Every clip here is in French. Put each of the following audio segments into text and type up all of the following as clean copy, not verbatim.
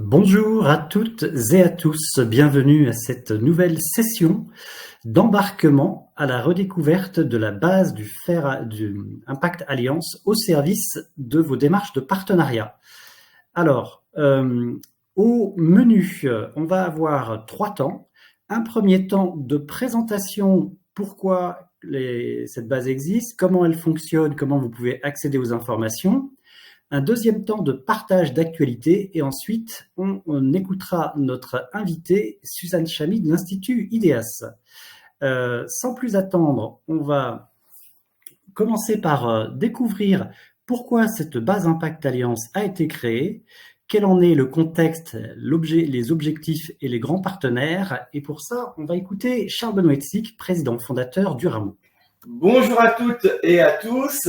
Bonjour à toutes et à tous, bienvenue à cette nouvelle session d'embarquement à la redécouverte de la base du Impact Alliance au service de vos démarches de partenariat. Alors, au menu, on va avoir 3 temps. Un premier temps de présentation, pourquoi cette base existe, comment elle fonctionne, comment vous pouvez accéder aux informations. Un deuxième temps de partage d'actualité et ensuite on écoutera notre invitée Suzanne Chamy de l'Institut IDEAS. Sans plus attendre, on va commencer par découvrir pourquoi cette base Impact Alliance a été créée, quel en est le contexte, les objectifs et les grands partenaires. Et pour ça, on va écouter Charles Benoît-Sick, président fondateur du Rameau. Bonjour à toutes et à tous.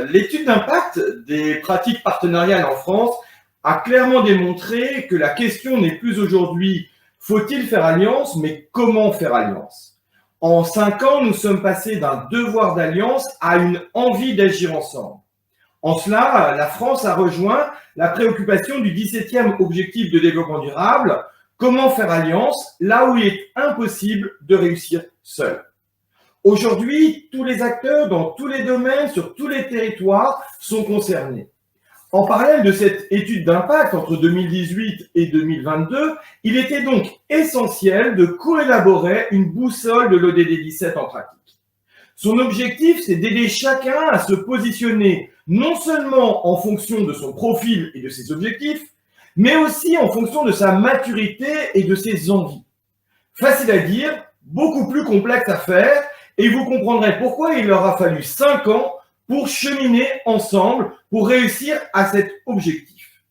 L'étude d'impact des pratiques partenariales en France a clairement démontré que la question n'est plus aujourd'hui faut-il faire alliance, mais comment faire alliance. En 5 ans, nous sommes passés d'un devoir d'alliance à une envie d'agir ensemble. En cela, la France a rejoint la préoccupation du 17e objectif de développement durable, comment faire alliance là où il est impossible de réussir seul. Aujourd'hui, tous les acteurs dans tous les domaines, sur tous les territoires, sont concernés. En parallèle de cette étude d'impact entre 2018 et 2022, il était donc essentiel de coélaborer une boussole de l'ODD 17 en pratique. Son objectif, c'est d'aider chacun à se positionner non seulement en fonction de son profil et de ses objectifs, mais aussi en fonction de sa maturité et de ses envies. Facile à dire, beaucoup plus complexe à faire, et vous comprendrez pourquoi il leur a fallu 5 ans pour cheminer ensemble, pour réussir à cet objectif.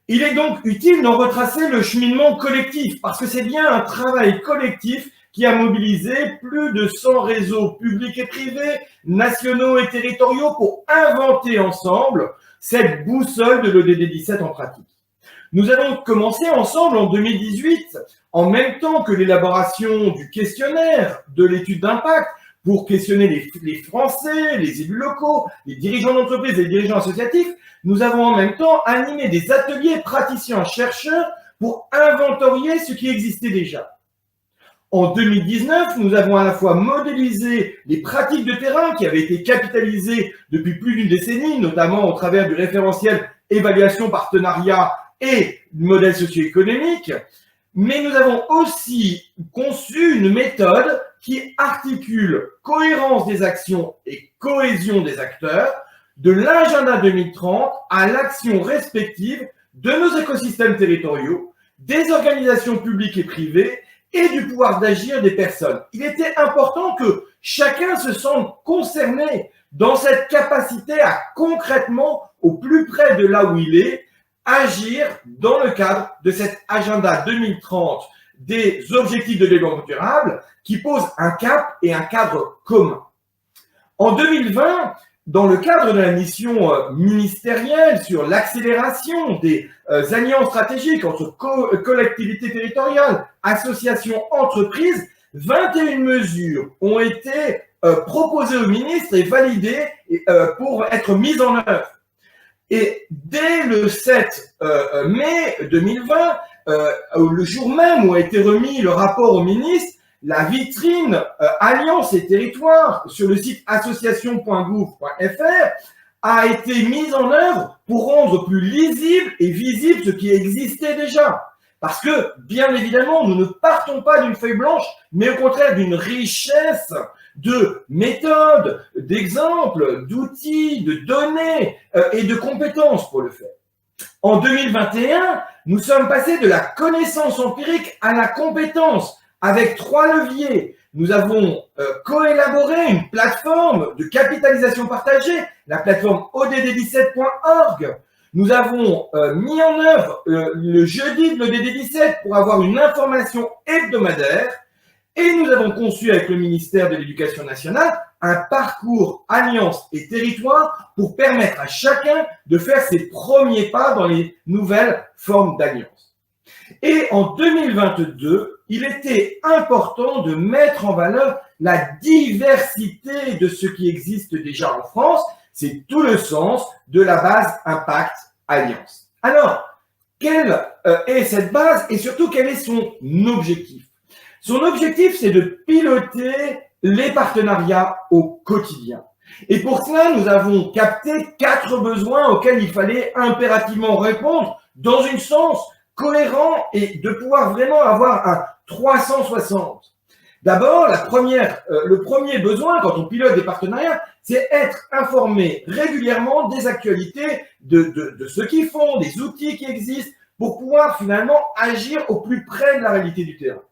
Il est donc utile d'en retracer le cheminement collectif, parce que c'est bien un travail collectif qui a mobilisé plus de 100 réseaux publics et privés, nationaux et territoriaux, pour inventer ensemble cette boussole de l'ODD 17 en pratique. Nous avons commencé ensemble en 2018, en même temps que l'élaboration du questionnaire de l'étude d'impact, pour questionner les Français, les élus locaux, les dirigeants d'entreprise et les dirigeants associatifs. Nous avons en même temps animé des ateliers praticiens-chercheurs pour inventorier ce qui existait déjà. En 2019, nous avons à la fois modélisé les pratiques de terrain qui avaient été capitalisées depuis plus d'une décennie, notamment au travers du référentiel évaluation partenariat et du modèle socio-économique, mais nous avons aussi conçu une méthode qui articule cohérence des actions et cohésion des acteurs, de l'agenda 2030 à l'action respective de nos écosystèmes territoriaux, des organisations publiques et privées et du pouvoir d'agir des personnes. Il était important que chacun se sente concerné dans cette capacité à concrètement, au plus près de là où il est, agir dans le cadre de cet agenda 2030 des objectifs de développement durable qui pose un cap et un cadre commun. En 2020, dans le cadre de la mission ministérielle sur l'accélération des alliances stratégiques entre collectivités territoriales, associations, entreprises, 21 mesures ont été proposées au ministre et validées pour être mises en œuvre. Et dès le 7 mai 2020, le jour même où a été remis le rapport au ministre, la vitrine Alliance et Territoire sur le site association.gouv.fr a été mise en œuvre pour rendre plus lisible et visible ce qui existait déjà. Parce que, bien évidemment, nous ne partons pas d'une feuille blanche, mais au contraire d'une richesse de méthodes, d'exemples, d'outils, de données et de compétences pour le faire. En 2021, nous sommes passés de la connaissance empirique à la compétence avec 3 leviers. Nous avons coélaboré une plateforme de capitalisation partagée, la plateforme odd17.org. Nous avons mis en œuvre le jeudi de l'ODD 17 pour avoir une information hebdomadaire. Et nous avons conçu avec le ministère de l'Éducation nationale un parcours Alliance et Territoire pour permettre à chacun de faire ses premiers pas dans les nouvelles formes d'alliance. Et en 2022, il était important de mettre en valeur la diversité de ce qui existe déjà en France. C'est tout le sens de la base Impact Alliance. Alors, quelle est cette base et surtout quel est son objectif. Son objectif, c'est de piloter les partenariats au quotidien. Et pour cela, nous avons capté 4 besoins auxquels il fallait impérativement répondre dans un sens cohérent et de pouvoir vraiment avoir un 360. D'abord, le premier besoin quand on pilote des partenariats, c'est être informé régulièrement des actualités, de ce qu'ils font, des outils qui existent pour pouvoir finalement agir au plus près de la réalité du terrain.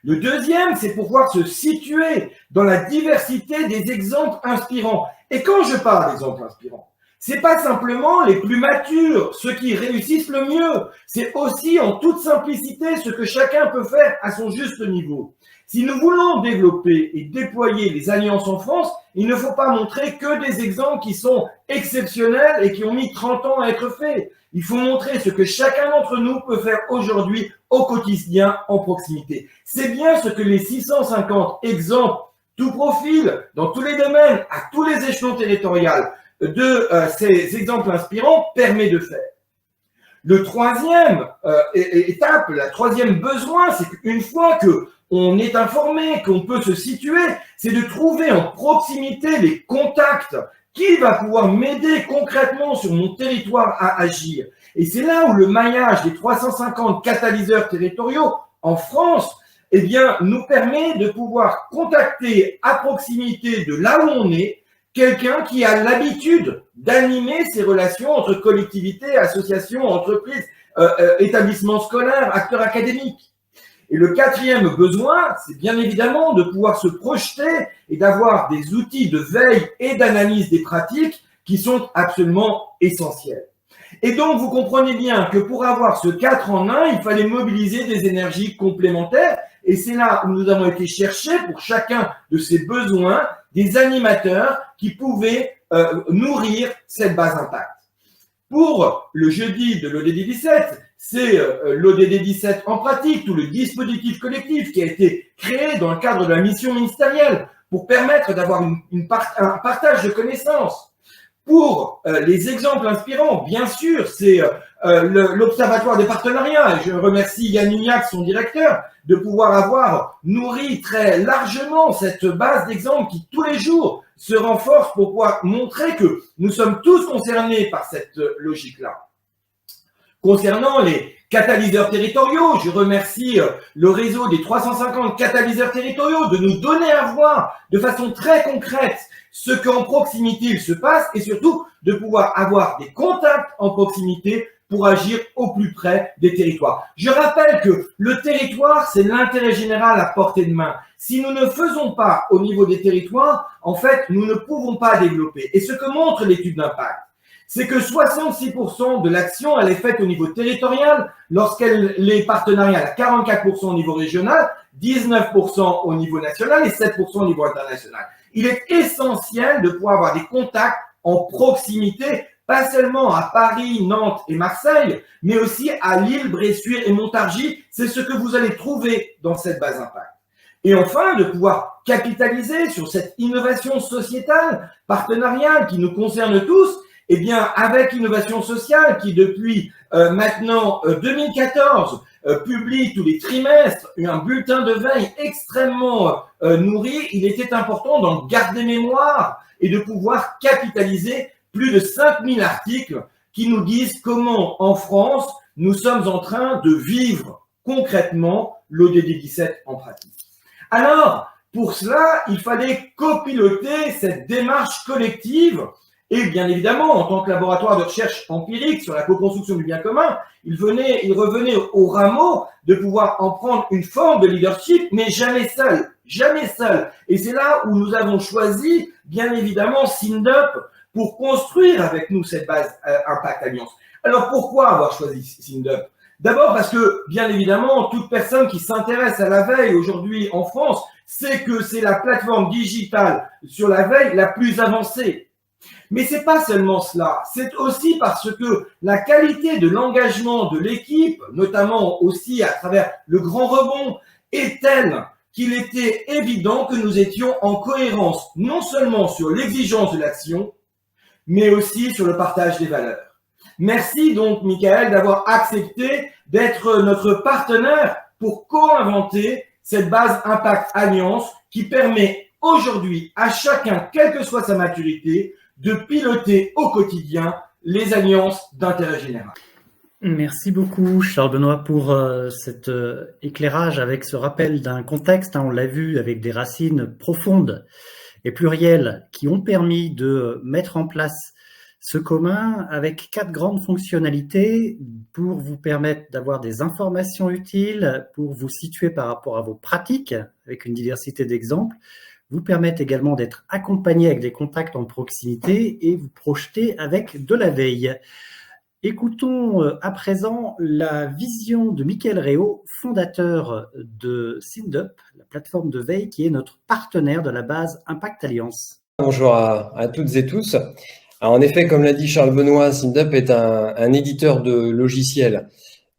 Le deuxième, c'est pouvoir se situer dans la diversité des exemples inspirants. Et quand je parle d'exemples inspirants, c'est pas simplement les plus matures, ceux qui réussissent le mieux. C'est aussi en toute simplicité ce que chacun peut faire à son juste niveau. Si nous voulons développer et déployer les alliances en France, il ne faut pas montrer que des exemples qui sont exceptionnels et qui ont mis 30 ans à être faits. Il faut montrer ce que chacun d'entre nous peut faire aujourd'hui au quotidien en proximité. C'est bien ce que les 650 exemples, tout profil, dans tous les domaines, à tous les échelons territoriaux de ces exemples inspirants permet de faire. Le troisième étape, la troisième besoin, c'est qu'une fois qu'on est informé, qu'on peut se situer, c'est de trouver en proximité les contacts. Qui va pouvoir m'aider concrètement sur mon territoire à agir? Et c'est là où le maillage des 350 catalyseurs territoriaux en France, eh bien, nous permet de pouvoir contacter à proximité de là où on est quelqu'un qui a l'habitude d'animer ces relations entre collectivités, associations, entreprises, établissements scolaires, acteurs académiques. Et le quatrième besoin, c'est bien évidemment de pouvoir se projeter et d'avoir des outils de veille et d'analyse des pratiques qui sont absolument essentiels. Et donc, vous comprenez bien que pour avoir ce 4 en 1, il fallait mobiliser des énergies complémentaires. Et c'est là où nous avons été chercher pour chacun de ces besoins des animateurs qui pouvaient nourrir cette base impact. Pour le jeudi de l'ODD 17, c'est l'ODD 17 en pratique, tout le dispositif collectif qui a été créé dans le cadre de la mission ministérielle pour permettre d'avoir un partage de connaissances. Pour les exemples inspirants, bien sûr, c'est l'Observatoire des partenariats. Et je remercie Yann Lignac, son directeur, de pouvoir avoir nourri très largement cette base d'exemples qui, tous les jours, se renforce pour pouvoir montrer que nous sommes tous concernés par cette logique-là. Concernant les catalyseurs territoriaux, je remercie le réseau des 350 catalyseurs territoriaux de nous donner à voir de façon très concrète ce qu'en proximité il se passe et surtout de pouvoir avoir des contacts en proximité pour agir au plus près des territoires. Je rappelle que le territoire, c'est l'intérêt général à portée de main. Si nous ne faisons pas au niveau des territoires, en fait, nous ne pouvons pas développer. Et ce que montre l'étude d'impact, c'est que 66% de l'action, elle est faite au niveau territorial, lorsqu'elle est partenariale à 44% au niveau régional, 19% au niveau national et 7% au niveau international. Il est essentiel de pouvoir avoir des contacts en proximité, pas seulement à Paris, Nantes et Marseille, mais aussi à Lille, Bressuire et Montargis. C'est ce que vous allez trouver dans cette base impact. Et enfin, de pouvoir capitaliser sur cette innovation sociétale, partenariale qui nous concerne tous, eh bien, avec Innovation Sociale qui depuis maintenant 2014 publie tous les trimestres un bulletin de veille extrêmement nourri, il était important d'en garder mémoire et de pouvoir capitaliser plus de 5000 articles qui nous disent comment en France nous sommes en train de vivre concrètement l'ODD 17 en pratique. Alors, pour cela, il fallait copiloter cette démarche collective. Et bien évidemment, en tant que laboratoire de recherche empirique sur la co-construction du bien commun, il revenait au rameau de pouvoir en prendre une forme de leadership, mais jamais seul, jamais seul. Et c'est là où nous avons choisi, bien évidemment, SINDUP pour construire avec nous cette base Impact Alliance. Alors pourquoi avoir choisi SINDUP? D'abord parce que, bien évidemment, toute personne qui s'intéresse à la veille aujourd'hui en France sait que c'est la plateforme digitale sur la veille la plus avancée. Mais c'est pas seulement cela, c'est aussi parce que la qualité de l'engagement de l'équipe, notamment aussi à travers le grand rebond, est telle qu'il était évident que nous étions en cohérence non seulement sur l'exigence de l'action, mais aussi sur le partage des valeurs. Merci donc, Michael, d'avoir accepté d'être notre partenaire pour co-inventer cette base Impact Alliance qui permet aujourd'hui à chacun, quelle que soit sa maturité, de piloter au quotidien les alliances d'intérêt général. Merci beaucoup, Charles Benoît, pour cet éclairage avec ce rappel d'un contexte. On l'a vu avec des racines profondes et plurielles qui ont permis de mettre en place ce commun avec 4 grandes fonctionnalités pour vous permettre d'avoir des informations utiles, pour vous situer par rapport à vos pratiques avec une diversité d'exemples, vous permettre également d'être accompagné avec des contacts en proximité et vous projeter avec de la veille. Écoutons à présent la vision de Michael Réau, fondateur de SynDup, la plateforme de veille qui est notre partenaire de la base Impact Alliance. Bonjour à toutes et tous. Alors en effet, comme l'a dit Charles Benoît, SynDup est un éditeur de logiciels.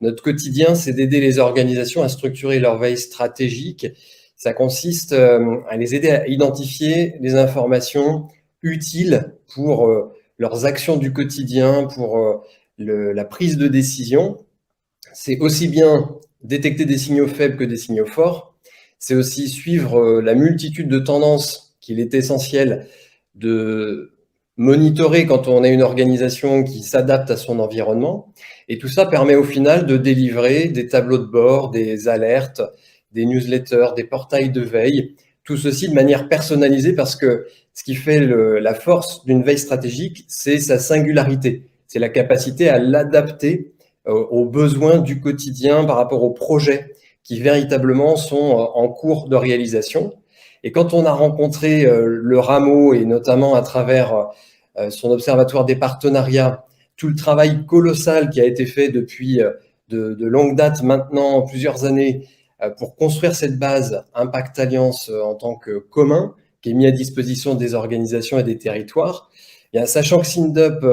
Notre quotidien, c'est d'aider les organisations à structurer leur veille stratégique. Ça consiste à les aider à identifier les informations utiles pour leurs actions du quotidien, pour la prise de décision. C'est aussi bien détecter des signaux faibles que des signaux forts. C'est aussi suivre la multitude de tendances qu'il est essentiel de monitorer quand on est une organisation qui s'adapte à son environnement. Et tout ça permet au final de délivrer des tableaux de bord, des alertes, des newsletters, des portails de veille, tout ceci de manière personnalisée parce que ce qui fait la force d'une veille stratégique, c'est sa singularité. C'est la capacité à l'adapter aux besoins du quotidien par rapport aux projets qui véritablement sont en cours de réalisation. Et quand on a rencontré le Rameau, et notamment à travers son observatoire des partenariats, tout le travail colossal qui a été fait depuis de longue date maintenant, plusieurs années, pour construire cette base Impact Alliance en tant que commun, qui est mis à disposition des organisations et des territoires, et bien, sachant que SynDup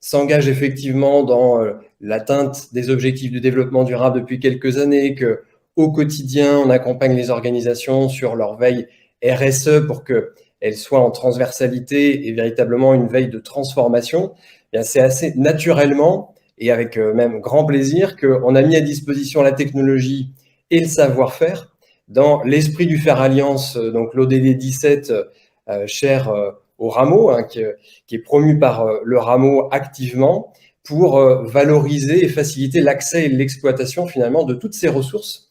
s'engage effectivement dans l'atteinte des objectifs du développement durable depuis quelques années, que au quotidien, on accompagne les organisations sur leur veille RSE pour qu'elle soit en transversalité et véritablement une veille de transformation. Eh bien, c'est assez naturellement et avec même grand plaisir qu'on a mis à disposition la technologie et le savoir-faire dans l'esprit du Faire Alliance, donc l'ODD 17, cher au Rameau, qui est promu par le Rameau activement pour valoriser et faciliter l'accès et l'exploitation finalement de toutes ces ressources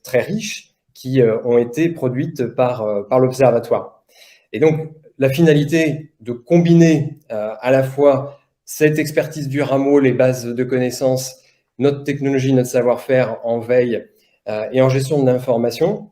très riches qui ont été produites par l'Observatoire. Et donc, la finalité de combiner à la fois cette expertise du Rameau, les bases de connaissances, notre technologie, notre savoir-faire en veille et en gestion de l'information,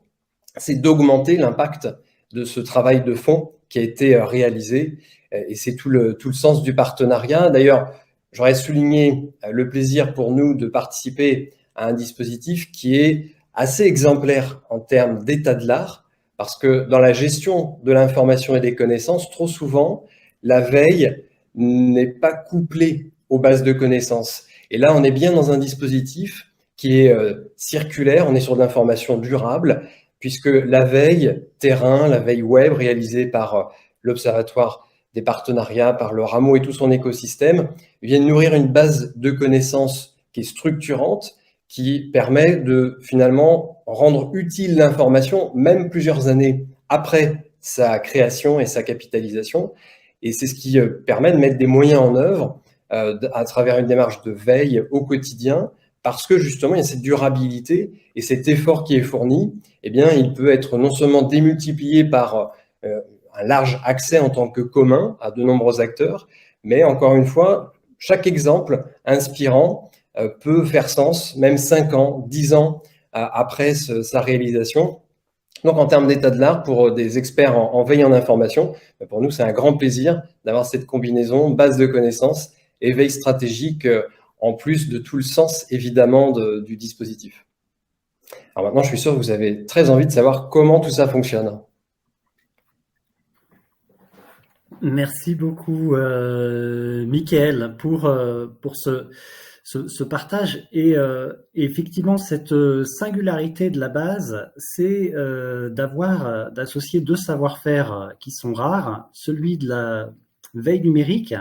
c'est d'augmenter l'impact de ce travail de fond qui a été réalisé. Et c'est tout le sens du partenariat. D'ailleurs, j'aurais souligné le plaisir pour nous de participer à un dispositif qui est assez exemplaire en termes d'état de l'art, parce que dans la gestion de l'information et des connaissances, trop souvent, la veille n'est pas couplée aux bases de connaissances. Et là, on est bien dans un dispositif qui est circulaire, on est sur de l'information durable, puisque la veille terrain, la veille web réalisée par l'Observatoire des partenariats, par le Rameau et tout son écosystème, viennent nourrir une base de connaissances qui est structurante, qui permet de finalement rendre utile l'information, même plusieurs années après sa création et sa capitalisation. Et c'est ce qui permet de mettre des moyens en œuvre à travers une démarche de veille au quotidien, parce que justement, il y a cette durabilité et cet effort qui est fourni, eh bien, il peut être non seulement démultiplié par un large accès en tant que commun à de nombreux acteurs, mais encore une fois, chaque exemple inspirant peut faire sens, même 5 ans, 10 ans après sa réalisation. Donc, en termes d'état de l'art, pour des experts en veille en information, pour nous, c'est un grand plaisir d'avoir cette combinaison base de connaissances et veille stratégique, en plus de tout le sens, évidemment, du dispositif. Alors maintenant, je suis sûr que vous avez très envie de savoir comment tout ça fonctionne. Merci beaucoup, Michael, pour ce partage. Et effectivement, cette singularité de la base, c'est d'associer 2 savoir-faire qui sont rares, celui de la veille numérique,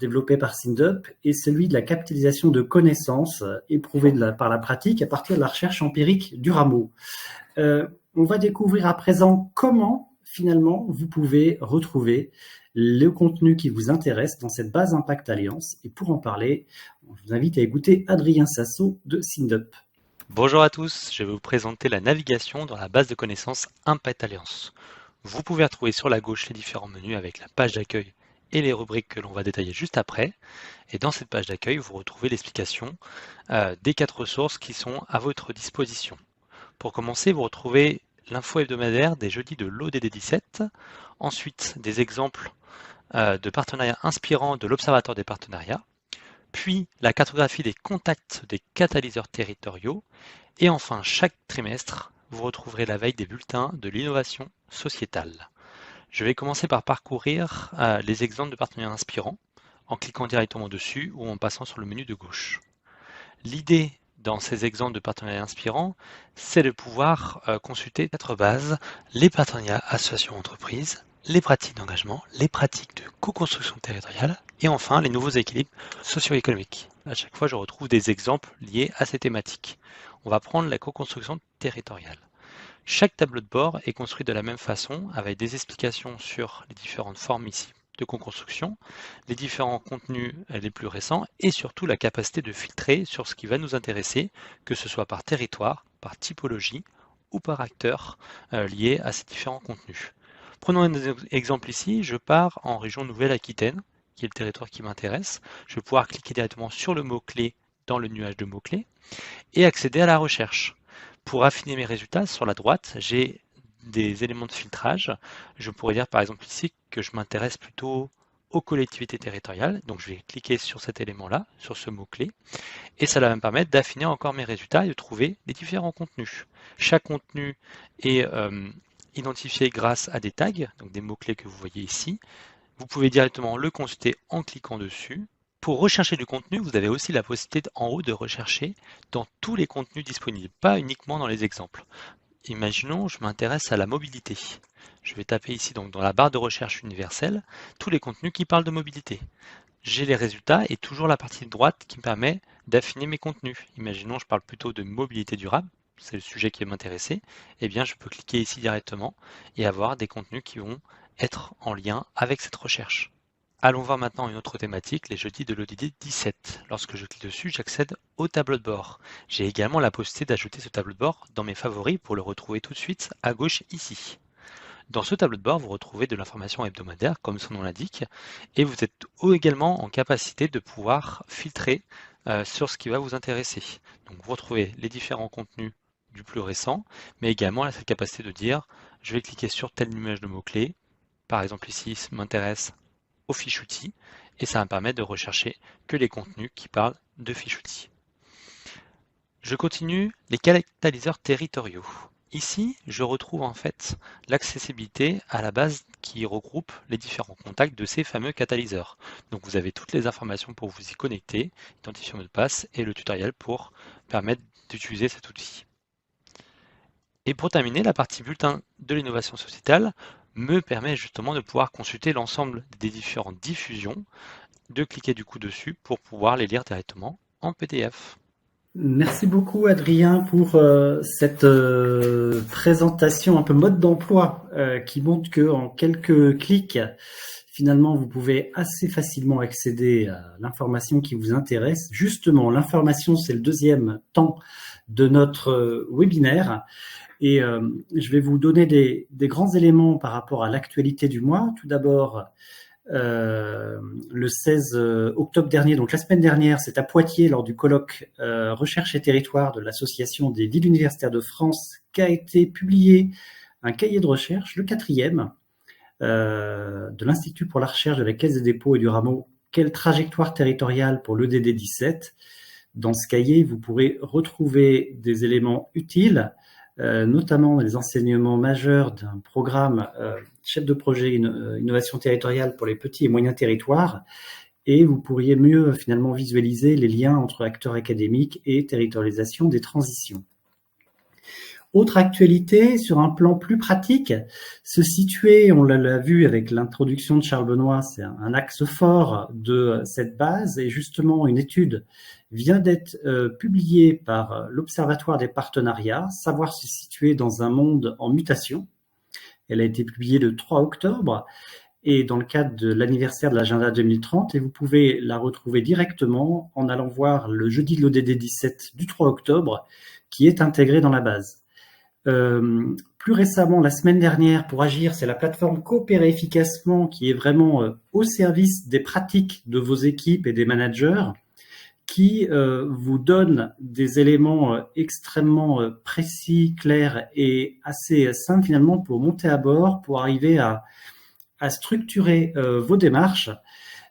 développé par SINDUP est celui de la capitalisation de connaissances éprouvées par la pratique à partir de la recherche empirique du rameau. On va découvrir à présent comment, finalement, vous pouvez retrouver le contenu qui vous intéresse dans cette base Impact Alliance. Et pour en parler, je vous invite à écouter Adrien Sasso de SINDUP. Bonjour à tous, je vais vous présenter la navigation dans la base de connaissances Impact Alliance. Vous pouvez retrouver sur la gauche les différents menus avec la page d'accueil et les rubriques que l'on va détailler juste après. Et dans cette page d'accueil, vous retrouvez l'explication des 4 ressources qui sont à votre disposition. Pour commencer, vous retrouvez l'info hebdomadaire des jeudis de l'ODD 17, ensuite des exemples de partenariats inspirants de l'Observatoire des partenariats, puis la cartographie des contacts des catalyseurs territoriaux, et enfin chaque trimestre, vous retrouverez la veille des bulletins de l'innovation sociétale. Je vais commencer par parcourir les exemples de partenariats inspirants en cliquant directement dessus ou en passant sur le menu de gauche. L'idée dans ces exemples de partenariats inspirants, c'est de pouvoir consulter 4 bases, les partenariats associations-entreprises, les pratiques d'engagement, les pratiques de co-construction territoriale et enfin les nouveaux équilibres socio-économiques. À chaque fois, je retrouve des exemples liés à ces thématiques. On va prendre la co-construction territoriale. Chaque tableau de bord est construit de la même façon avec des explications sur les différentes formes ici de co-construction, les différents contenus les plus récents et surtout la capacité de filtrer sur ce qui va nous intéresser, que ce soit par territoire, par typologie ou par acteur lié à ces différents contenus. Prenons un exemple ici, je pars en région Nouvelle-Aquitaine, qui est le territoire qui m'intéresse. Je vais pouvoir cliquer directement sur le mot-clé dans le nuage de mots-clés et accéder à la recherche. Pour affiner mes résultats, sur la droite, j'ai des éléments de filtrage. Je pourrais dire par exemple ici que je m'intéresse plutôt aux collectivités territoriales. Donc je vais cliquer sur cet élément-là, sur ce mot-clé, et ça va me permettre d'affiner encore mes résultats et de trouver les différents contenus. Chaque contenu est identifié grâce à des tags, donc des mots-clés que vous voyez ici. Vous pouvez directement le consulter en cliquant dessus. Pour rechercher du contenu, vous avez aussi la possibilité en haut de rechercher dans tous les contenus disponibles, pas uniquement dans les exemples. Imaginons, je m'intéresse à la mobilité. Je vais taper ici donc dans la barre de recherche universelle tous les contenus qui parlent de mobilité. J'ai les résultats et toujours la partie de droite qui me permet d'affiner mes contenus. Imaginons, je parle plutôt de mobilité durable, c'est le sujet qui va m'intéresser. Eh bien, je peux cliquer ici directement et avoir des contenus qui vont être en lien avec cette recherche. Allons voir maintenant une autre thématique, les jeudis de l'ODD 17. Lorsque je clique dessus, j'accède au tableau de bord. J'ai également la possibilité d'ajouter ce tableau de bord dans mes favoris pour le retrouver tout de suite à gauche ici. Dans ce tableau de bord, vous retrouvez de l'information hebdomadaire, comme son nom l'indique, et vous êtes également en capacité de pouvoir filtrer sur ce qui va vous intéresser. Donc vous retrouvez les différents contenus du plus récent, mais également cette capacité de dire, je vais cliquer sur telle image de mots-clés, par exemple ici, ça m'intéresse aux fiches outils, et ça va me permettre de rechercher que les contenus qui parlent de fiches outils. Je continue les catalyseurs territoriaux. Ici, je retrouve en fait l'accessibilité à la base qui regroupe les différents contacts de ces fameux catalyseurs. Donc vous avez toutes les informations pour vous y connecter, identifier mot de passe et le tutoriel pour permettre d'utiliser cet outil. Et pour terminer, la partie bulletin de l'innovation sociétale me permet justement de pouvoir consulter l'ensemble des différentes diffusions, de cliquer du coup dessus pour pouvoir les lire directement en PDF. Merci beaucoup Adrien pour cette présentation un peu mode d'emploi qui montre que en quelques clics, finalement, vous pouvez assez facilement accéder à l'information qui vous intéresse. Justement, l'information, c'est le deuxième temps de notre webinaire. Et je vais vous donner des grands éléments par rapport à l'actualité du mois. Tout d'abord, le 16 octobre dernier, donc la semaine dernière, c'est à Poitiers lors du colloque Recherche et territoire de l'Association des villes universitaires de France qu'a été publié un cahier de recherche, le 4e, de l'Institut pour la recherche de la Caisse des dépôts et du Rameau, quelle trajectoire territoriale pour l'EDD 17. Dans ce cahier, vous pourrez retrouver des éléments utiles, notamment les enseignements majeurs d'un programme chef de projet innovation territoriale pour les petits et moyens territoires, et vous pourriez mieux finalement visualiser les liens entre acteurs académiques et territorialisation des transitions. Autre actualité, sur un plan plus pratique, se situer, on l'a vu avec l'introduction de Charles Benoît, c'est un axe fort de cette base, et justement une étude vient d'être publiée par l'Observatoire des partenariats, Savoir se situer dans un monde en mutation. Elle a été publiée le 3 octobre, et dans le cadre de l'anniversaire de l'agenda 2030, et vous pouvez la retrouver directement en allant voir le jeudi de l'ODD 17 du 3 octobre, qui est intégré dans la base. Plus récemment, la semaine dernière, pour agir, c'est la plateforme Coopérer efficacement qui est vraiment au service des pratiques de vos équipes et des managers, qui vous donne des éléments extrêmement précis, clairs et assez simples finalement pour monter à bord, pour arriver à structurer vos démarches,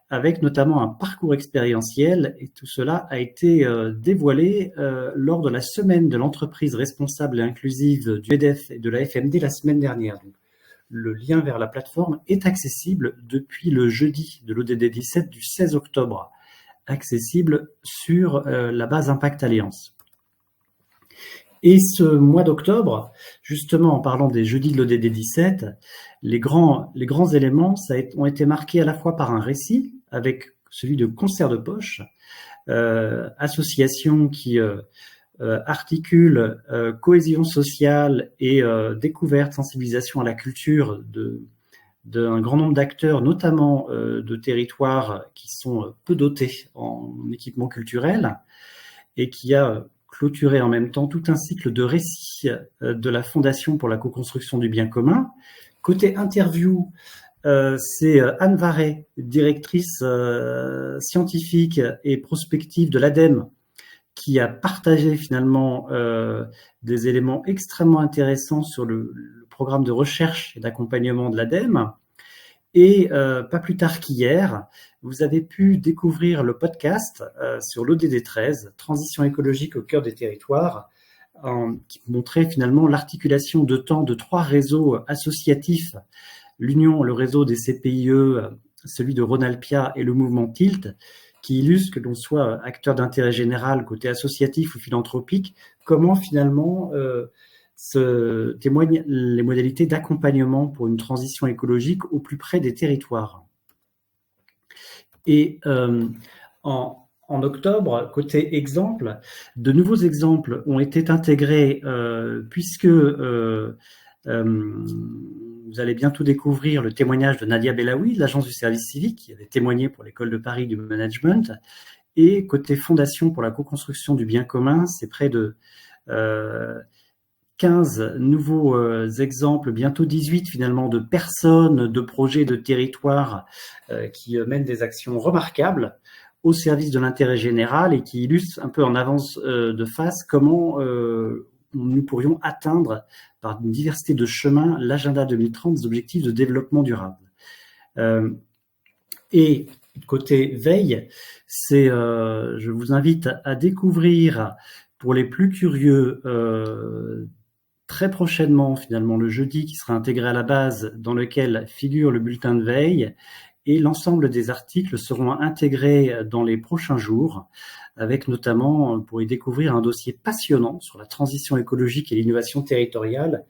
avec notamment un parcours expérientiel, et tout cela a été dévoilé lors de la semaine de l'entreprise responsable et inclusive du MEDEF et de la FMD la semaine dernière. Donc, le lien vers la plateforme est accessible depuis le jeudi de l'ODD 17 du 16 octobre, accessible sur la base Impact Alliance. Et ce mois d'octobre, justement en parlant des jeudis de l'ODD 17, les grands éléments ont été marqués à la fois par un récit, avec celui de Concert de Poche, association qui articule cohésion sociale et découverte, sensibilisation à la culture d'un grand nombre d'acteurs, notamment de territoires qui sont peu dotés en équipement culturel, et qui a clôturé en même temps tout un cycle de récits de la Fondation pour la co-construction du bien commun. Côté interview, c'est Anne Varret, directrice scientifique et prospective de l'ADEME, qui a partagé finalement des éléments extrêmement intéressants sur le programme de recherche et d'accompagnement de l'ADEME. Et pas plus tard qu'hier, vous avez pu découvrir le podcast sur l'ODD 13, Transition écologique au cœur des territoires, qui montrait finalement l'articulation de temps de 3 réseaux associatifs, l'Union, le réseau des CPIE, celui de Rhône-Alpia et le mouvement TILT, qui illustre que l'on soit acteur d'intérêt général côté associatif ou philanthropique, comment finalement se témoignent les modalités d'accompagnement pour une transition écologique au plus près des territoires. Et en octobre, côté exemple, de nouveaux exemples ont été intégrés puisque vous allez bientôt découvrir le témoignage de Nadia Belaoui, de l'agence du service civique, qui avait témoigné pour l'École de Paris du management. Et côté Fondation pour la co-construction du bien commun, c'est près de 15 nouveaux exemples, bientôt 18 finalement, de personnes, de projets, de territoires qui mènent des actions remarquables au service de l'intérêt général et qui illustrent un peu en avance de face comment nous pourrions atteindre par une diversité de chemins l'agenda 2030 des objectifs de développement durable. Et côté veille, je vous invite à découvrir, pour les plus curieux, très prochainement finalement le jeudi qui sera intégré à la base, dans lequel figure le bulletin de veille, et l'ensemble des articles seront intégrés dans les prochains jours, avec notamment, pour y découvrir, un dossier passionnant sur la transition écologique et l'innovation territoriale,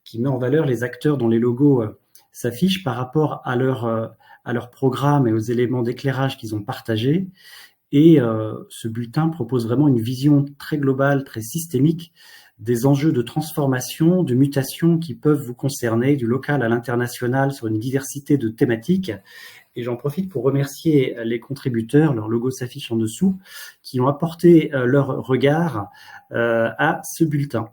qui met en valeur les acteurs dont les logos s'affichent par rapport à leur programme et aux éléments d'éclairage qu'ils ont partagés. Et ce bulletin propose vraiment une vision très globale, très systémique des enjeux de transformation, de mutation qui peuvent vous concerner, du local à l'international, sur une diversité de thématiques. Et j'en profite pour remercier les contributeurs, leur logo s'affiche en dessous, qui ont apporté leur regard à ce bulletin.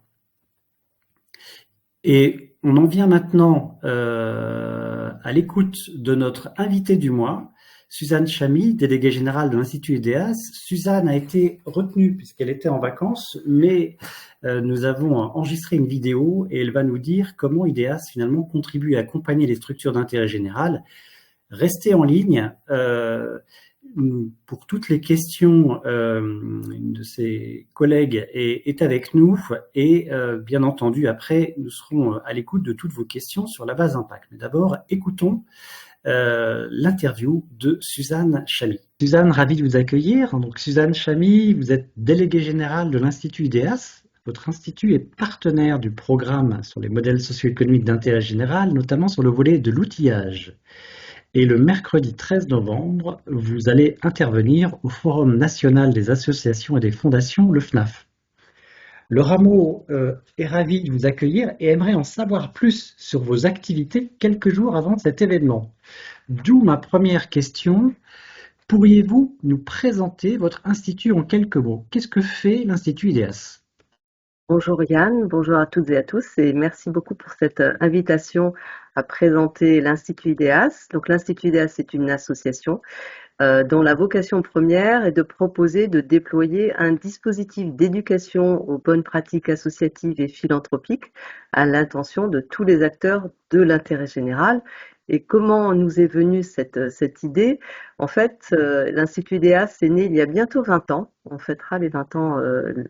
Et on en vient maintenant à l'écoute de notre invité du mois, Suzanne Chamy, déléguée générale de l'Institut IDEAS. Suzanne a été retenue puisqu'elle était en vacances, mais nous avons enregistré une vidéo et elle va nous dire comment IDEAS finalement contribue à accompagner les structures d'intérêt général. Restez en ligne pour toutes les questions. Une de ses collègues est avec nous et bien entendu après nous serons à l'écoute de toutes vos questions sur la base Impact. Mais d'abord écoutons l'interview de Suzanne Chamy. Suzanne, ravie de vous accueillir. Donc Suzanne Chamy, vous êtes déléguée générale de l'Institut IDEAS, votre institut est partenaire du programme sur les modèles socio-économiques d'intérêt général, notamment sur le volet de l'outillage. Et le mercredi 13 novembre, vous allez intervenir au Forum national des associations et des fondations, le FNAF. Le Rameau est ravi de vous accueillir et aimerait en savoir plus sur vos activités quelques jours avant cet événement. D'où ma première question. Pourriez-vous nous présenter votre institut en quelques mots? Qu'est-ce que fait l'Institut IDEAS? Bonjour Yann, bonjour à toutes et à tous et merci beaucoup pour cette invitation à présenter l'Institut IDEAS. Donc l'Institut IDEAS est une association dont la vocation première est de proposer de déployer un dispositif d'éducation aux bonnes pratiques associatives et philanthropiques à l'intention de tous les acteurs de l'intérêt général. Et comment nous est venue cette idée? En fait, l'Institut IDEAS est né il y a bientôt 20 ans, on fêtera les 20 ans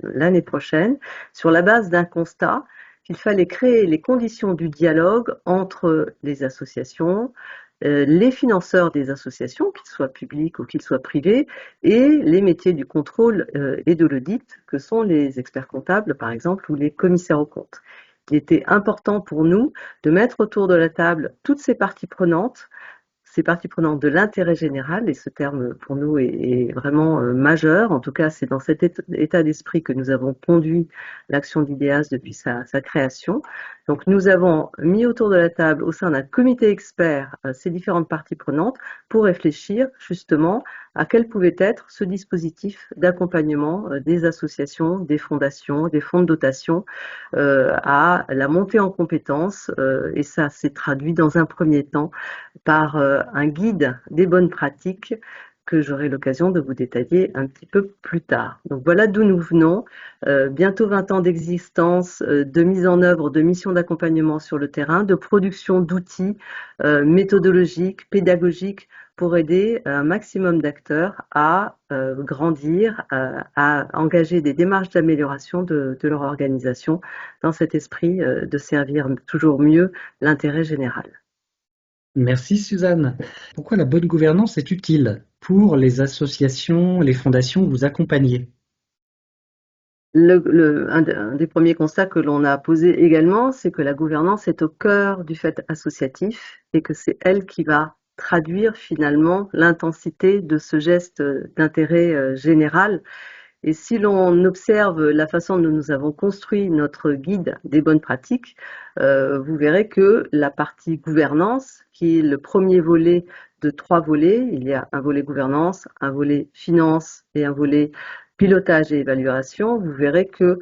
l'année prochaine, sur la base d'un constat qu'il fallait créer les conditions du dialogue entre les associations, les financeurs des associations, qu'ils soient publics ou qu'ils soient privés, et les métiers du contrôle et de l'audit, que sont les experts comptables par exemple, ou les commissaires aux comptes. Il était important pour nous de mettre autour de la table toutes ces parties prenantes de l'intérêt général, et ce terme pour nous est vraiment majeur. En tout cas, c'est dans cet état d'esprit que nous avons conduit l'action d'IDEAS depuis sa création. Donc nous avons mis autour de la table au sein d'un comité expert ces différentes parties prenantes pour réfléchir justement à quel pouvait être ce dispositif d'accompagnement des associations, des fondations, des fonds de dotation à la montée en compétences, et ça s'est traduit dans un premier temps par un guide des bonnes pratiques que j'aurai l'occasion de vous détailler un petit peu plus tard. Donc voilà d'où nous venons. Bientôt 20 ans d'existence, de mise en œuvre de missions d'accompagnement sur le terrain, de production d'outils méthodologiques, pédagogiques pour aider un maximum d'acteurs à grandir, à engager des démarches d'amélioration de leur organisation dans cet esprit de servir toujours mieux l'intérêt général. Merci Suzanne. Pourquoi la bonne gouvernance est utile pour les associations, les fondations que vous accompagnez? Un des premiers constats que l'on a posé également, c'est que la gouvernance est au cœur du fait associatif et que c'est elle qui va traduire finalement l'intensité de ce geste d'intérêt général. Et si l'on observe la façon dont nous avons construit notre guide des bonnes pratiques, vous verrez que la partie gouvernance, qui est le premier volet de 3 volets, il y a un volet gouvernance, un volet finance et un volet pilotage et évaluation, vous verrez que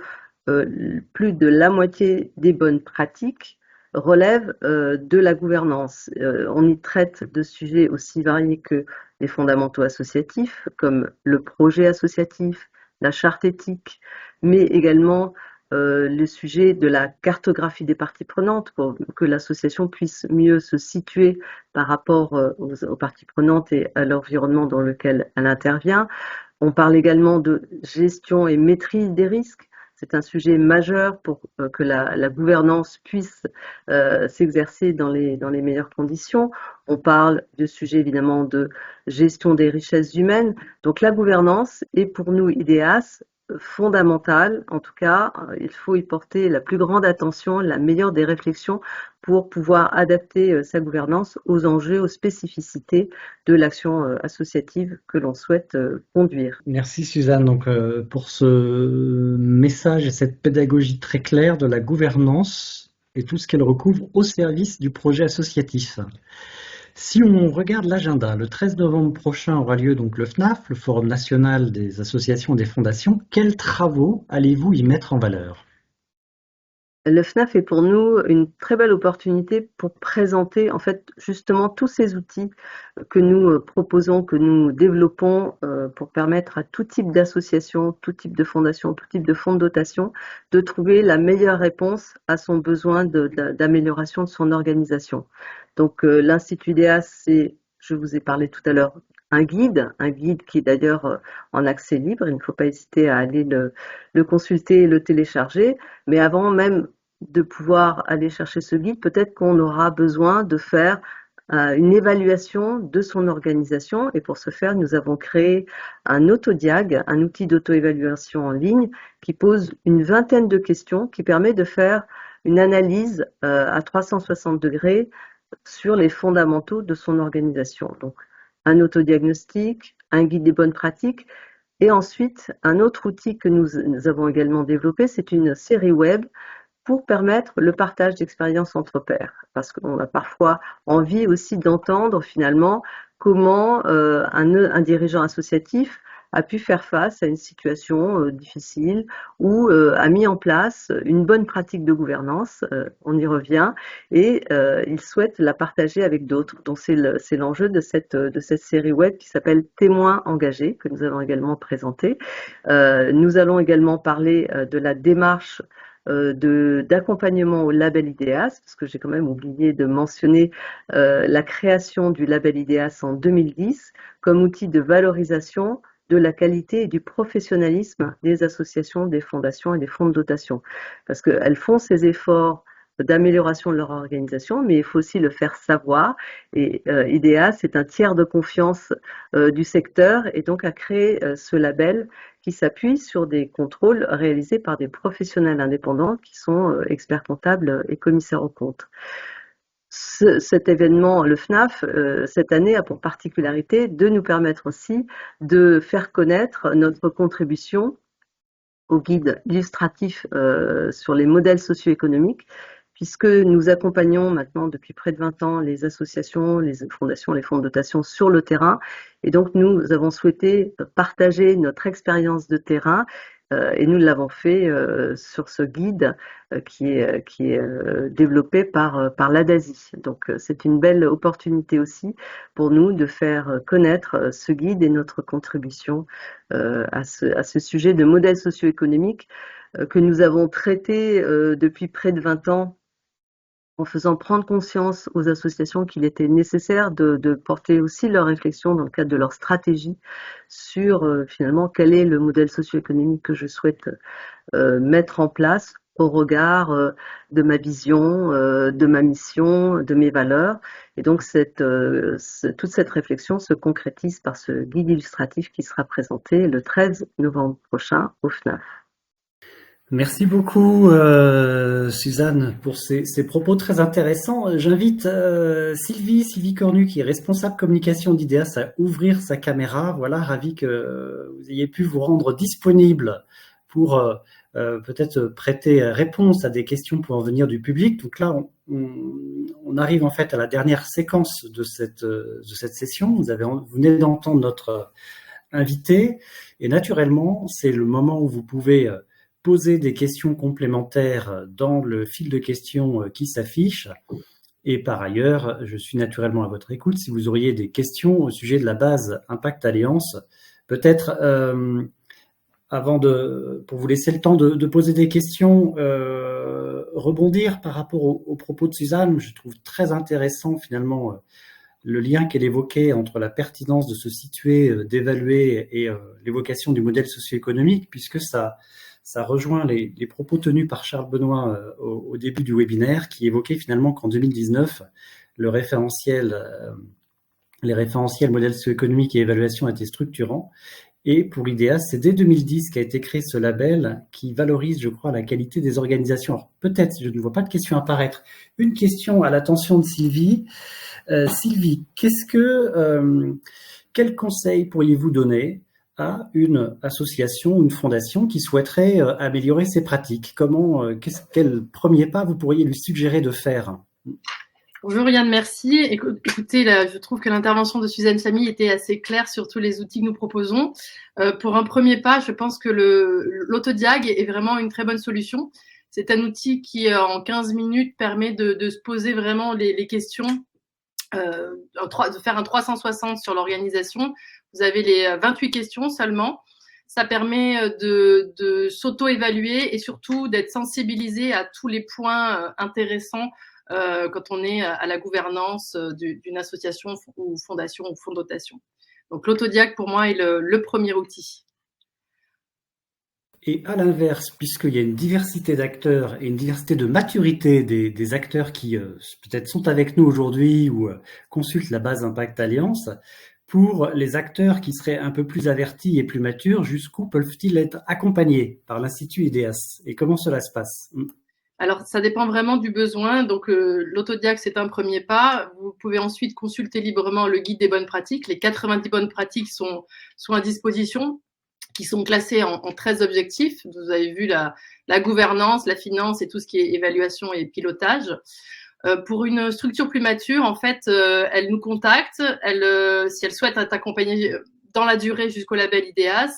plus de la moitié des bonnes pratiques relèvent de la gouvernance. On y traite de sujets aussi variés que les fondamentaux associatifs, comme le projet associatif, la charte éthique, mais également le sujet de la cartographie des parties prenantes pour que l'association puisse mieux se situer par rapport aux parties prenantes et à l'environnement dans lequel elle intervient. On parle également de gestion et maîtrise des risques. C'est un sujet majeur pour que la gouvernance puisse s'exercer dans les meilleures conditions. On parle de sujet évidemment de gestion des richesses humaines. Donc la gouvernance est pour nous IDEAS fondamentale. En tout cas, il faut y porter la plus grande attention, la meilleure des réflexions pour pouvoir adapter sa gouvernance aux enjeux, aux spécificités de l'action associative que l'on souhaite conduire. Merci Suzanne donc, pour ce message et cette pédagogie très claire de la gouvernance et tout ce qu'elle recouvre au service du projet associatif. Si on regarde l'agenda, le 13 novembre prochain aura lieu donc le FNAF, le Forum national des associations et des fondations. Quels travaux allez-vous y mettre en valeur? Le FNAF est pour nous une très belle opportunité pour présenter en fait justement tous ces outils que nous proposons, que nous développons pour permettre à tout type d'association, tout type de fondation, tout type de fonds de dotation de trouver la meilleure réponse à son besoin d'amélioration de son organisation. Donc l'Institut IDEAS, c'est, je vous ai parlé tout à l'heure, un guide qui est d'ailleurs en accès libre, il ne faut pas hésiter à aller le consulter et le télécharger, mais avant même de pouvoir aller chercher ce guide, peut-être qu'on aura besoin de faire une évaluation de son organisation. Et pour ce faire, nous avons créé un autodiag, un outil d'auto-évaluation en ligne qui pose une vingtaine de questions qui permet de faire une analyse à 360 degrés sur les fondamentaux de son organisation. Donc, un autodiagnostic, un guide des bonnes pratiques, et ensuite, un autre outil que nous avons également développé, c'est une série web pour permettre le partage d'expériences entre pairs. Parce qu'on a parfois envie aussi d'entendre finalement comment un dirigeant associatif a pu faire face à une situation difficile ou a mis en place une bonne pratique de gouvernance, on y revient, et il souhaite la partager avec d'autres. Donc c'est l'enjeu de cette série web qui s'appelle Témoins engagés, que nous allons également présenter. Nous allons également parler de la démarche d'accompagnement au label IDEAS, parce que j'ai quand même oublié de mentionner la création du label IDEAS en 2010 comme outil de valorisation de la qualité et du professionnalisme des associations, des fondations et des fonds de dotation. Parce qu'elles font ces efforts d'amélioration de leur organisation, mais il faut aussi le faire savoir. Et IDEAS est un tiers de confiance du secteur et donc a créé ce label qui s'appuie sur des contrôles réalisés par des professionnels indépendants qui sont experts comptables et commissaires aux comptes. Cet événement, le FNAF, cette année a pour particularité de nous permettre aussi de faire connaître notre contribution au guide illustratif sur les modèles socio-économiques, puisque nous accompagnons maintenant depuis près de 20 ans les associations, les fondations, les fonds de dotation sur le terrain. Et donc, nous avons souhaité partager notre expérience de terrain et nous l'avons fait sur ce guide qui est développé par l'ADASI. Donc, c'est une belle opportunité aussi pour nous de faire connaître ce guide et notre contribution à ce sujet de modèle socio-économique que nous avons traité depuis près de 20 ans en faisant prendre conscience aux associations qu'il était nécessaire de porter aussi leur réflexion dans le cadre de leur stratégie sur finalement quel est le modèle socio-économique que je souhaite mettre en place au regard de ma vision, de ma mission, de mes valeurs. Et donc toute cette réflexion se concrétise par ce guide illustratif qui sera présenté le 13 novembre prochain au FNAF. Merci beaucoup, Suzanne, pour ces propos très intéressants. J'invite Sylvie Cornu, qui est responsable communication d'IDEAS, à ouvrir sa caméra. Voilà, ravi que vous ayez pu vous rendre disponible pour peut-être prêter réponse à des questions pouvant venir du public. Donc là, on arrive en fait à la dernière séquence de cette session. Vous venez d'entendre notre invité, et naturellement, c'est le moment où vous pouvez poser des questions complémentaires dans le fil de questions qui s'affiche. Et par ailleurs, je suis naturellement à votre écoute. Si vous auriez des questions au sujet de la base Impact Alliance, peut-être pour vous laisser le temps de poser des questions, rebondir par rapport aux propos de Suzanne. Je trouve très intéressant finalement le lien qu'elle évoquait entre la pertinence de se situer, d'évaluer et l'évocation du modèle socio-économique, puisque ça rejoint les propos tenus par Charles Benoît au début du webinaire, qui évoquait finalement qu'en 2019, les référentiels modèles socio-économiques et évaluation étaient structurants. Et pour IDEAS, c'est dès 2010 qu'a été créé ce label qui valorise, je crois, la qualité des organisations. Alors, peut-être, je ne vois pas de question apparaître. Une question à l'attention de Sylvie. Sylvie, quel conseil pourriez-vous donner à une association, une fondation qui souhaiterait améliorer ses pratiques? Quel premier pas vous pourriez lui suggérer de faire? Bonjour Yann, merci. Écoutez, là, je trouve que l'intervention de Suzanne Chamy était assez claire sur tous les outils que nous proposons. Pour un premier pas, je pense que l'autodiag est vraiment une très bonne solution. C'est un outil qui, en 15 minutes, permet de se poser vraiment les questions, de faire un 360 sur l'organisation. Vous avez les 28 questions seulement. Ça permet de s'auto-évaluer et surtout d'être sensibilisé à tous les points intéressants quand on est à la gouvernance d'une association ou fondation ou fonds de dotation. Donc l'autodiag pour moi est le premier outil. Et à l'inverse, puisqu'il y a une diversité d'acteurs et une diversité de maturité des acteurs qui peut-être sont avec nous aujourd'hui ou consultent la base Impact Alliance, pour les acteurs qui seraient un peu plus avertis et plus matures, jusqu'où peuvent-ils être accompagnés par l'Institut IDEAS et comment cela se passe? Alors, ça dépend vraiment du besoin. Donc, l'autodiag, c'est un premier pas. Vous pouvez ensuite consulter librement le guide des bonnes pratiques. Les 90 bonnes pratiques sont à disposition, qui sont classées en 13 objectifs. Vous avez vu la gouvernance, la finance et tout ce qui est évaluation et pilotage. Pour une structure plus mature, en fait, elle nous contacte. Si elle souhaite être accompagnée dans la durée jusqu'au label IDEAS,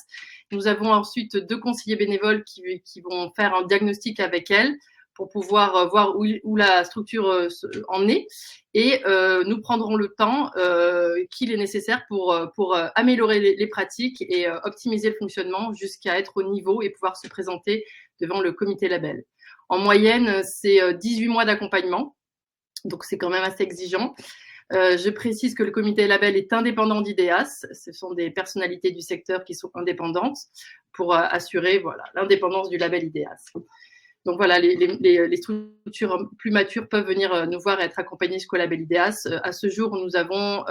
nous avons ensuite 2 conseillers bénévoles qui vont faire un diagnostic avec elle pour pouvoir voir où la structure en est. Et nous prendrons le temps qu'il est nécessaire pour améliorer les pratiques et optimiser le fonctionnement jusqu'à être au niveau et pouvoir se présenter devant le comité label. En moyenne, c'est 18 mois d'accompagnement. Donc, c'est quand même assez exigeant. Je précise que le comité label est indépendant d'IDEAS. Ce sont des personnalités du secteur qui sont indépendantes pour assurer l'indépendance du label IDEAS. Donc voilà, les structures plus matures peuvent venir nous voir et être accompagnées jusqu'au label IDEAS. À ce jour, nous avons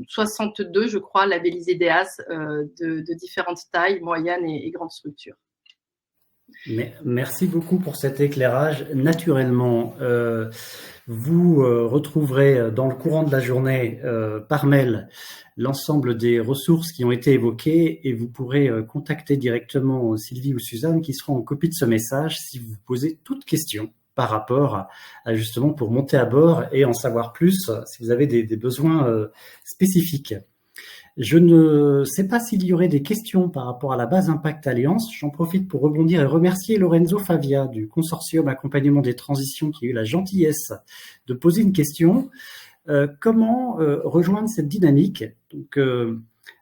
62, je crois, labellisés IDEAS de différentes tailles, moyennes et grandes structures. Merci beaucoup pour cet éclairage. Naturellement, vous retrouverez dans le courant de la journée par mail l'ensemble des ressources qui ont été évoquées et vous pourrez contacter directement Sylvie ou Suzanne qui seront en copie de ce message si vous posez toute question par rapport à justement pour monter à bord et en savoir plus si vous avez des besoins spécifiques. Je ne sais pas s'il y aurait des questions par rapport à la base Impact Alliance. J'en profite pour rebondir et remercier Lorenzo Favia du consortium accompagnement des transitions qui a eu la gentillesse de poser une question. Comment rejoindre cette dynamique? Donc,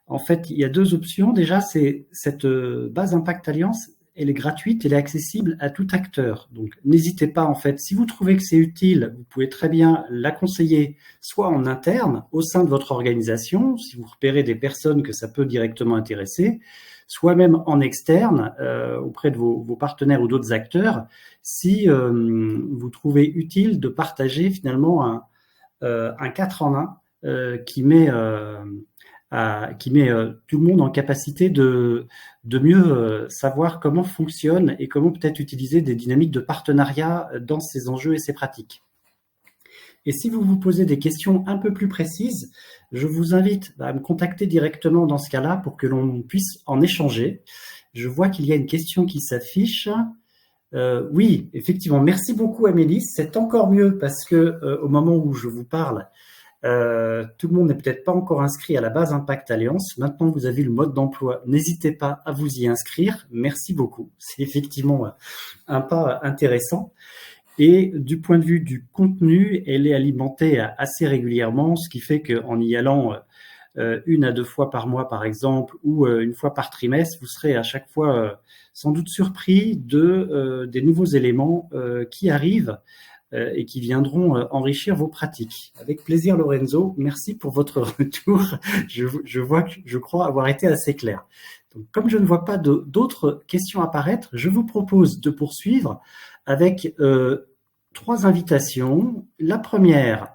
en fait, il y a 2 options. Déjà, c'est cette base Impact Alliance, elle est gratuite, elle est accessible à tout acteur. Donc, n'hésitez pas, en fait, si vous trouvez que c'est utile, vous pouvez très bien la conseiller, soit en interne, au sein de votre organisation, si vous repérez des personnes que ça peut directement intéresser, soit même en externe, auprès de vos partenaires ou d'autres acteurs, si vous trouvez utile de partager finalement un 4 en 1 qui met tout le monde en capacité de mieux savoir comment fonctionne et comment peut-être utiliser des dynamiques de partenariat dans ces enjeux et ces pratiques. Et si vous vous posez des questions un peu plus précises, je vous invite à me contacter directement dans ce cas-là pour que l'on puisse en échanger. Je vois qu'il y a une question qui s'affiche. Oui, effectivement, merci beaucoup Amélie. C'est encore mieux parce que au moment où je vous parle, tout le monde n'est peut-être pas encore inscrit à la base Impact Alliance. Maintenant, vous avez le mode d'emploi. N'hésitez pas à vous y inscrire. Merci beaucoup. C'est effectivement un pas intéressant. Et du point de vue du contenu, elle est alimentée assez régulièrement, ce qui fait qu'en y allant 1 à 2 fois par mois, par exemple, ou 1 fois par trimestre, vous serez à chaque fois sans doute surpris des nouveaux éléments qui arrivent et qui viendront enrichir vos pratiques. Avec plaisir, Lorenzo. Merci pour votre retour. Je crois avoir été assez clair. Donc, comme je ne vois pas d'autres questions apparaître, je vous propose de poursuivre avec 3 invitations. La première,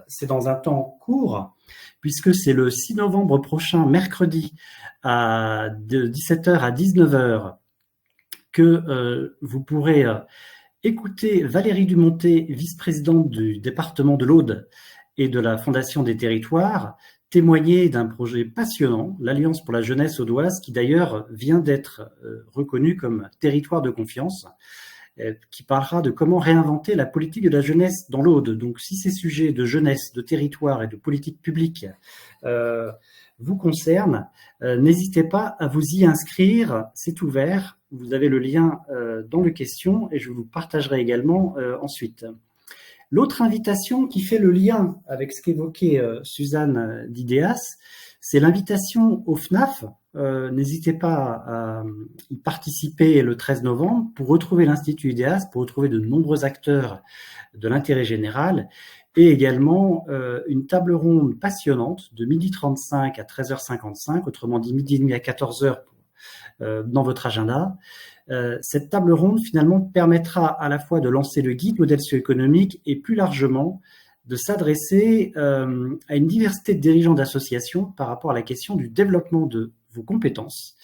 c'est dans un temps court, puisque c'est le 6 novembre prochain, mercredi, de 17h à 19h, que vous pourrez écoutez Valérie Dumonté, vice-présidente du département de l'Aude et de la Fondation des Territoires, témoigner d'un projet passionnant, l'Alliance pour la jeunesse audoise, qui d'ailleurs vient d'être reconnu comme territoire de confiance, qui parlera de comment réinventer la politique de la jeunesse dans l'Aude. Donc si ces sujets de jeunesse, de territoire et de politique publique vous concernent, n'hésitez pas à vous y inscrire, c'est ouvert. Vous avez le lien dans le question et je vous partagerai également ensuite. L'autre invitation qui fait le lien avec ce qu'évoquait Suzanne d'IDEAS, c'est l'invitation au FNAF. N'hésitez pas à y participer le 13 novembre pour retrouver l'Institut IDEAS, pour retrouver de nombreux acteurs de l'intérêt général et également une table ronde passionnante de 12h35 à 13h55, autrement dit midi et demi à 14h dans votre agenda. Cette table ronde, finalement, permettra à la fois de lancer le guide modèle socio-économique et plus largement de s'adresser à une diversité de dirigeants d'associations par rapport à la question du développement de vos compétences,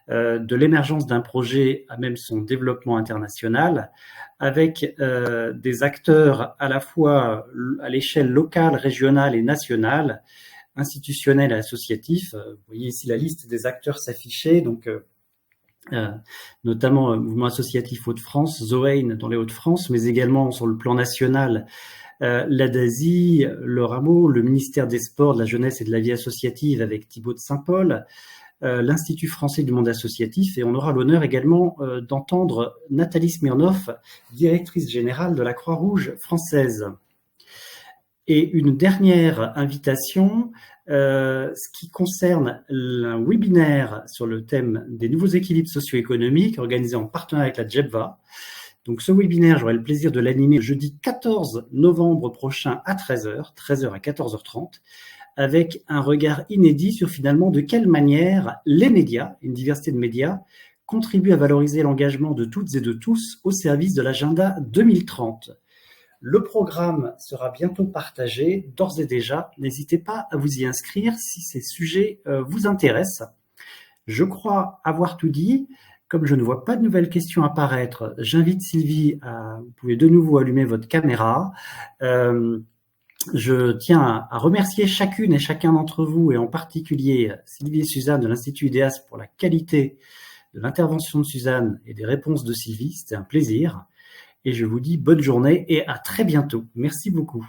de l'émergence d'un projet à même son développement international, avec des acteurs à la fois à l'échelle locale, régionale et nationale, institutionnels et associatifs. Vous voyez ici la liste des acteurs s'afficher, donc notamment Mouvement associatif Hauts-de-France, Zoein dans les Hauts-de-France, mais également sur le plan national, l'ADASI, le Rameau, le ministère des Sports, de la Jeunesse et de la Vie associative avec Thibaut de Saint-Paul, l'Institut français du monde associatif, et on aura l'honneur également d'entendre Nathalie Smirnov, directrice générale de la Croix-Rouge française. Et une dernière invitation, ce qui concerne un webinaire sur le thème des nouveaux équilibres socio-économiques organisé en partenariat avec la JEBVA. Donc ce webinaire, j'aurai le plaisir de l'animer le jeudi 14 novembre prochain à 13h à 14h30, avec un regard inédit sur finalement de quelle manière les médias, une diversité de médias, contribuent à valoriser l'engagement de toutes et de tous au service de l'agenda 2030. Le programme sera bientôt partagé, d'ores et déjà. N'hésitez pas à vous y inscrire si ces sujets vous intéressent. Je crois avoir tout dit. Comme je ne vois pas de nouvelles questions apparaître, j'invite Sylvie à... Vous pouvez de nouveau allumer votre caméra. Je tiens à remercier chacune et chacun d'entre vous, et en particulier Sylvie et Suzanne de l'Institut IDEAS pour la qualité de l'intervention de Suzanne et des réponses de Sylvie. C'était un plaisir. Et je vous dis bonne journée et à très bientôt. Merci beaucoup.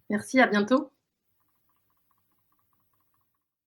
Merci, à bientôt.